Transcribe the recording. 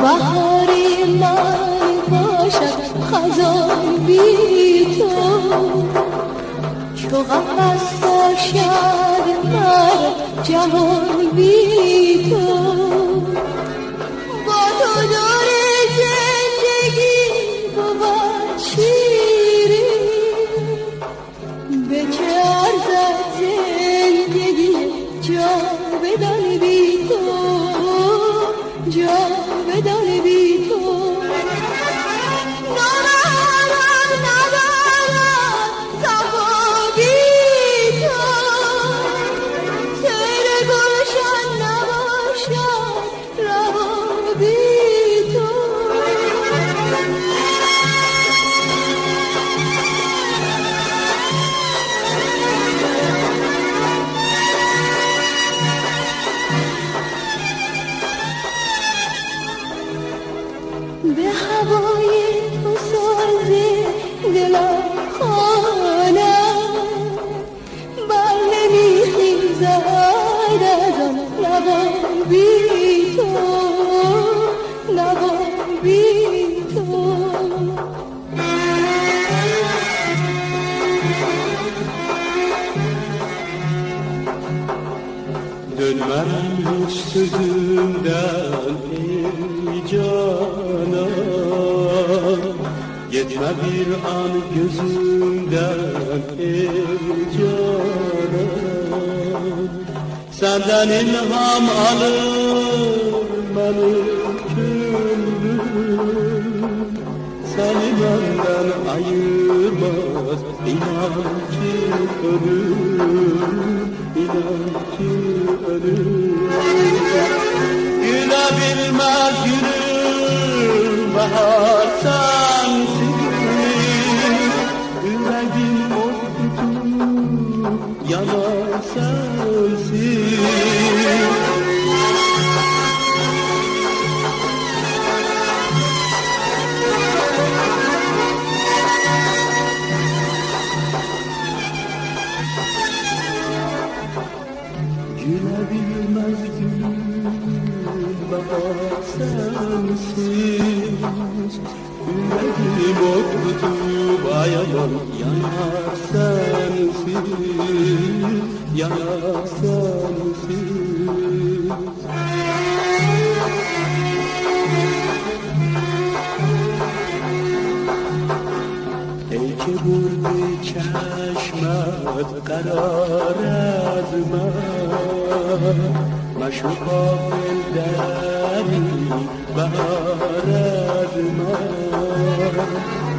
بهاری من باشد خزان بی تو، چو قفس باشد من جهان بی تو. با تو دور زندگی بود شیرین، به چه ارزد زندگی جاودان بی تو، جاودان بی تو. نبرد ندارد صفا بی تو، سیر گلشن نباشد رها بی تو. به هوای تو سازه دلم خانم، بر نمیخیزد از آن لبان بی تو، لبان بی تو. Dönmem hiç sözümden ey canan, gitme bir an gözümden ey canan. Senden ilham alır benim gönlüm, seni benden ayırmaz inan ki ölüm, inan ki ölüm. Gülebilmez gülüm bahar sensin, yüreğim o tutup yanar sensin. Gülebilmez gülüm bahar sensin, yüreğim ok tutup ayanan yanar sensin, yanar sensin. ای که بردی چشمت قرار از من، مشو غافل دری بهار از من.